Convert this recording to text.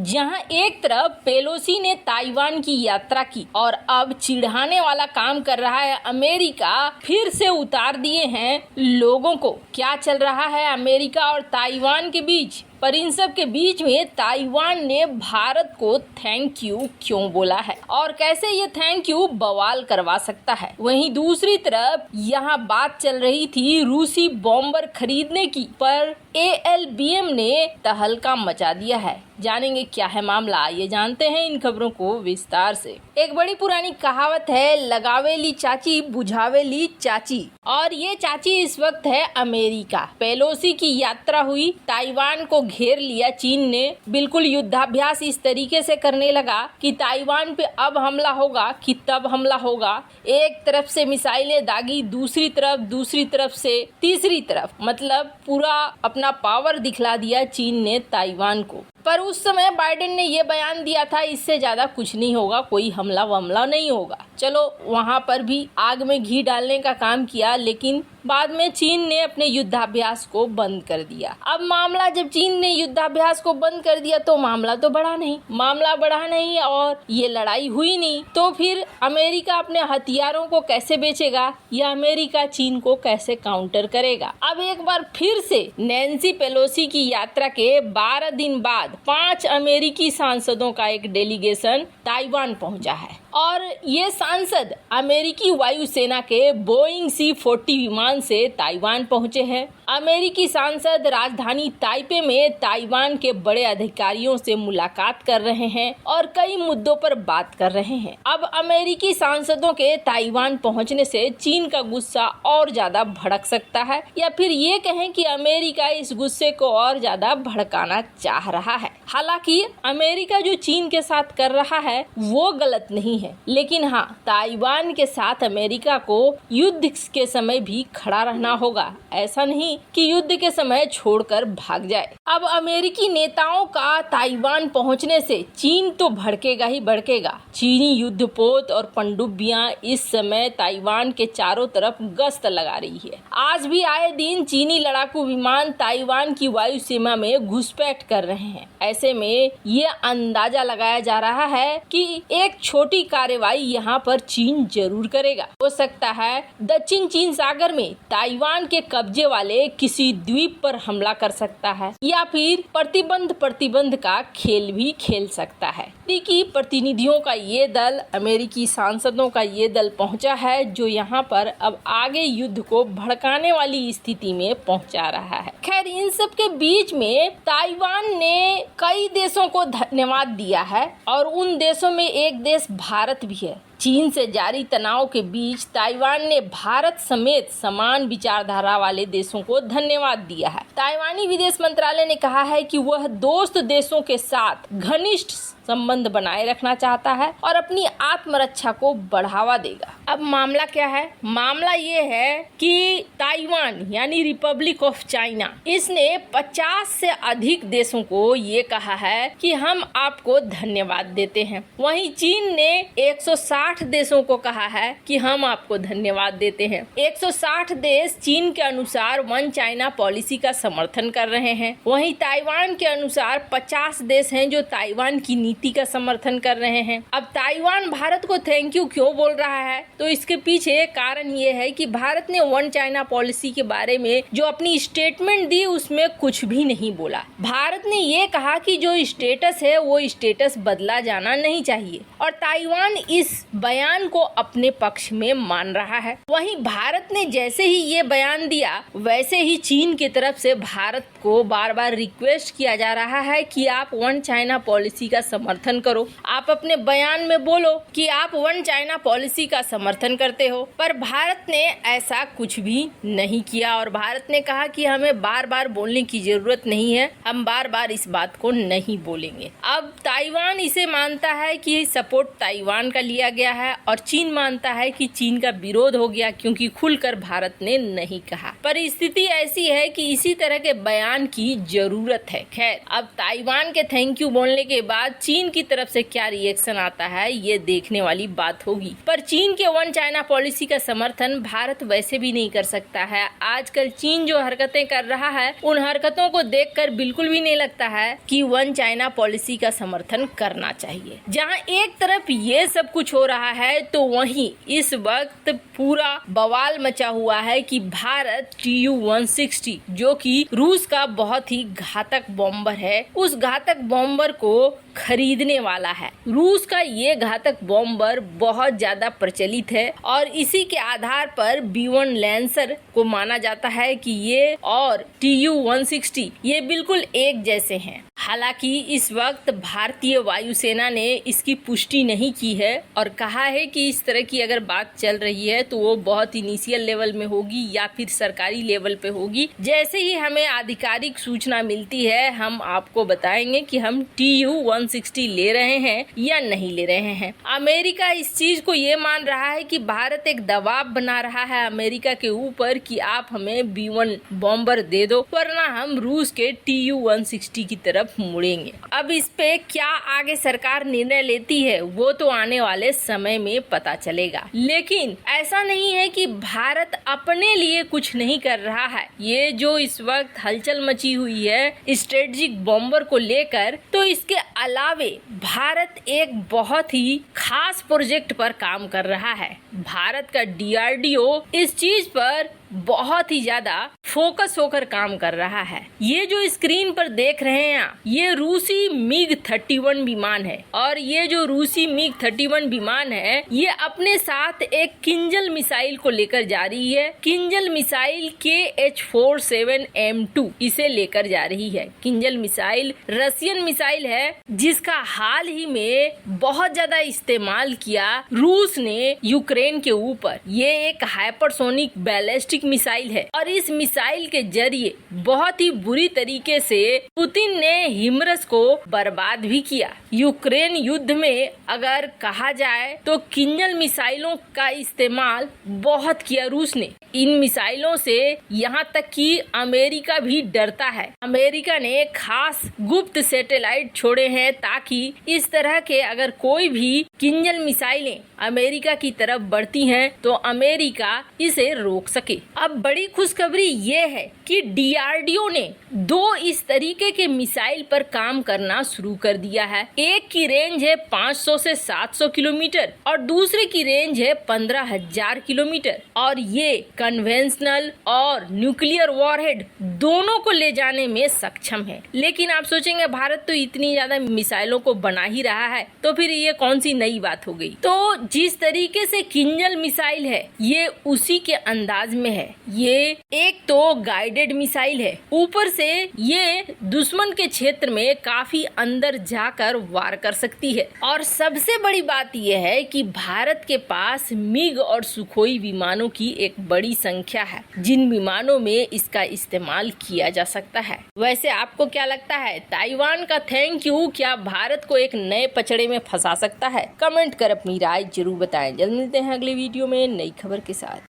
जहां एक तरफ पेलोसी ने ताइवान की यात्रा की और अब चिढ़ाने वाला काम कर रहा है अमेरिका, फिर से उतार दिए हैं लोगों को। क्या चल रहा है अमेरिका और ताइवान के बीच? पर इन सब के बीच में ताइवान ने भारत को थैंक यू क्यों बोला है और कैसे ये थैंक यू बवाल करवा सकता है। वहीं दूसरी तरफ यहाँ बात चल रही थी रूसी बॉम्बर खरीदने की, पर ALBM ने तहलका मचा दिया है। जानेंगे क्या है मामला, ये जानते हैं इन खबरों को विस्तार से। एक बड़ी पुरानी कहावत है, लगावेली चाची बुझावेली चाची, और ये चाची इस वक्त है अमेरिका। पेलोसी की यात्रा हुई, ताइवान को घेर लिया चीन ने। बिल्कुल युद्धाभ्यास इस तरीके से करने लगा कि ताइवान पे अब हमला होगा कि तब हमला होगा। एक तरफ से मिसाइलें दागी, दूसरी तरफ से तीसरी तरफ, मतलब पूरा अपना पावर दिखला दिया चीन ने ताइवान को। पर उस समय बाइडेन ने ये बयान दिया था, इससे ज्यादा कुछ नहीं होगा, कोई हमला वमला नहीं होगा। चलो वहां पर भी आग में घी डालने का काम किया, लेकिन बाद में चीन ने अपने युद्धाभ्यास को बंद कर दिया। अब मामला, जब चीन ने युद्धाभ्यास को बंद कर दिया तो मामला बढ़ा नहीं और ये लड़ाई हुई नहीं, तो फिर अमेरिका अपने हथियारों को कैसे बेचेगा या अमेरिका चीन को कैसे काउंटर करेगा। अब एक बार फिर से नैन्सी पेलोसी की यात्रा के 12 दिन बाद 5 अमेरिकी सांसदों का एक डेलीगेशन ताइवान पहुंचा है और ये सांसद अमेरिकी वायुसेना के बोइंग C-40 विमान से ताइवान पहुंचे हैं। अमेरिकी सांसद राजधानी ताइपे में ताइवान के बड़े अधिकारियों से मुलाकात कर रहे हैं और कई मुद्दों पर बात कर रहे हैं। अब अमेरिकी सांसदों के ताइवान पहुंचने से चीन का गुस्सा और ज्यादा भड़क सकता है, या फिर ये कहें कि अमेरिका इस गुस्से को और ज्यादा भड़काना चाह रहा है। हालांकि अमेरिका जो चीन के साथ कर रहा है वो गलत नहीं है, लेकिन हाँ, ताइवान के साथ अमेरिका को युद्ध के समय भी खड़ा रहना होगा। ऐसा नहीं कि युद्ध के समय छोड़कर भाग जाए। अब अमेरिकी नेताओं का ताइवान पहुंचने से चीन तो भड़केगा ही भड़केगा। चीनी युद्धपोत और पनडुब्बियां इस समय ताइवान के चारों तरफ गश्त लगा रही है। आज भी आए दिन चीनी लड़ाकू विमान ताइवान की वायु सीमा में घुसपैठ कर रहे हैं। ऐसे में ये अंदाजा लगाया जा रहा है कि एक छोटी कार्रवाई यहाँ पर चीन जरूर करेगा। हो सकता है दक्षिण चीन सागर में ताइवान के कब्जे वाले किसी द्वीप पर हमला कर सकता है, या फिर प्रतिबंध का खेल भी खेल सकता है। अमेरिकी प्रतिनिधियों का ये दल, अमेरिकी सांसदों का ये दल पहुंचा है, जो यहाँ पर अब आगे युद्ध को भड़काने वाली स्थिति में पहुंचा रहा है। खैर, इन सब के बीच में ताइवान ने कई देशों को धन्यवाद दिया है और उन देशों में एक देश भारत भी है। चीन से जारी तनाव के बीच ताइवान ने भारत समेत समान विचारधारा वाले देशों को धन्यवाद दिया है। ताइवानी विदेश मंत्रालय ने कहा है कि वह दोस्त देशों के साथ घनिष्ठ संबंध बनाए रखना चाहता है और अपनी आत्मरक्षा को बढ़ावा देगा। अब मामला क्या है? मामला ये है कि ताइवान यानी रिपब्लिक ऑफ चाइना, इसने 50 से अधिक देशों को ये कहा है कि हम आपको धन्यवाद देते हैं। वहीं चीन ने 160 देशों को कहा है कि हम आपको धन्यवाद देते हैं। 160 देश चीन के अनुसार वन चाइना पॉलिसी का समर्थन कर रहे हैं। वहीं ताइवान के अनुसार 50 देश हैं जो ताइवान की नीति का समर्थन कर रहे हैं। अब ताइवान भारत को थैंक यू क्यों बोल रहा है? तो इसके पीछे कारण ये है कि भारत ने वन चाइना पॉलिसी के बारे में जो अपनी स्टेटमेंट दी उसमें कुछ भी नहीं बोला। भारत ने ये कहा कि जो स्टेटस है वो स्टेटस बदला जाना नहीं चाहिए और ताइवान इस बयान को अपने पक्ष में मान रहा है। वहीं भारत ने जैसे ही ये बयान दिया वैसे ही चीन की तरफ से भारत को बार बार रिक्वेस्ट किया जा रहा है कि आप वन चाइना पॉलिसी का समर्थन करो। आप अपने बयान में बोलो कि आप वन चाइना पॉलिसी का समर्थन करते हो, पर भारत ने ऐसा कुछ भी नहीं किया और भारत ने कहा कि हमें बार बार बोलने की जरूरत नहीं है, हम बार बार इस बात को नहीं बोलेंगे। अब ताइवान इसे मानता है कि सपोर्ट ताइवान का लिया गया है और चीन मानता है कि चीन का विरोध हो गया क्योंकि खुलकर भारत ने नहीं कहा। पर स्थिति ऐसी है कि इसी तरह के बयान की जरूरत है। खैर, अब ताइवान के थैंक यू बोलने के बाद चीन चीन की तरफ से क्या रिएक्शन आता है ये देखने वाली बात होगी। पर चीन के वन चाइना पॉलिसी का समर्थन भारत वैसे भी नहीं कर सकता है। आजकल चीन जो हरकतें कर रहा है उन हरकतों को देखकर बिल्कुल भी नहीं लगता है कि वन चाइना पॉलिसी का समर्थन करना चाहिए। जहां एक तरफ ये सब कुछ हो रहा है तो वहीं इस वक्त पूरा बवाल मचा हुआ है कि भारत Tu-160 जो कि रूस का बहुत ही घातक बॉम्बर है, उस घातक बॉम्बर को खरीदने वाला है। रूस का ये घातक बॉम्बर बहुत ज्यादा प्रचलित है और इसी के आधार पर B-1 लैंसर को माना जाता है कि ये और Tu-160 ये बिल्कुल एक जैसे हैं। हालांकि इस वक्त भारतीय वायुसेना ने इसकी पुष्टि नहीं की है और कहा है कि इस तरह की अगर बात चल रही है तो वो बहुत इनिशियल लेवल में होगी या फिर सरकारी लेवल पे होगी। जैसे ही हमें आधिकारिक सूचना मिलती है हम आपको बताएंगे कि हम Tu-160 ले रहे हैं या नहीं ले रहे हैं। अमेरिका इस चीज को ये मान रहा है कि भारत एक दबाव बना रहा है अमेरिका के ऊपर कि आप हमें B-1 बॉम्बर दे दो वरना हम रूस के Tu-160 की तरफ मुड़ेंगे। अब इस पे क्या आगे सरकार निर्णय लेती है वो तो आने वाले समय में पता चलेगा। लेकिन ऐसा नहीं है कि भारत अपने लिए कुछ नहीं कर रहा है। ये जो इस वक्त हलचल मची हुई है स्ट्रेटेजिक बॉम्बर को लेकर, तो इसके अलावे भारत एक बहुत ही खास प्रोजेक्ट पर काम कर रहा है। भारत का DRDO इस चीज पर बहुत ही ज्यादा फोकस होकर काम कर रहा है। ये जो स्क्रीन पर देख रहे हैं आप, ये रूसी MiG-31 विमान है और ये जो रूसी MiG-31 विमान है ये अपने साथ एक किंजल मिसाइल को लेकर जा रही है। किंजल मिसाइल KH-47M2 इसे लेकर जा रही है। किंजल मिसाइल रशियन मिसाइल है जिसका हाल ही में बहुत ज्यादा इस्तेमाल किया रूस ने यूक्रेन के ऊपर। ये एक हाइपरसोनिक बैलिस्टिक मिसाइल है और इस मिसाइल के जरिए बहुत ही बुरी तरीके से पुतिन ने हिमरस को बर्बाद भी किया। यूक्रेन युद्ध में अगर कहा जाए तो किंजल मिसाइलों का इस्तेमाल बहुत किया रूस ने। इन मिसाइलों से यहाँ तक कि अमेरिका भी डरता है। अमेरिका ने खास गुप्त सैटेलाइट छोड़े हैं ताकि इस तरह के अगर कोई भी किंजल मिसाइलें अमेरिका की तरफ बढ़ती हैं तो अमेरिका इसे रोक सके। अब बड़ी खुशखबरी ये है कि DRDO ने 2 इस तरीके के मिसाइल पर काम करना शुरू कर दिया है। एक की रेंज है 500 से 700 किलोमीटर और दूसरे की रेंज है 15,000 किलोमीटर और ये कन्वेंशनल और न्यूक्लियर वॉरहेड दोनों को ले जाने में सक्षम है। लेकिन आप सोचेंगे भारत तो इतनी ज्यादा मिसाइलों को बना ही रहा है तो फिर ये कौन सी नई बात हो गई। तो जिस तरीके से किंजल मिसाइल है ये उसी के अंदाज में है। ये एक तो गाइडेड मिसाइल है, ऊपर से ये दुश्मन के क्षेत्र में काफी अंदर जाकर वार कर सकती है और सबसे बड़ी बात यह है कि भारत के पास मिग और सुखोई विमानों की एक बड़ी संख्या है जिन विमानों में इसका इस्तेमाल किया जा सकता है। वैसे आपको क्या लगता है ताइवान का थैंक यू क्या भारत को एक नए पचड़े में फंसा सकता है? कमेंट कर अपनी राय जरूर बताएं। जल्द मिलते हैं अगले वीडियो में नई खबर के साथ।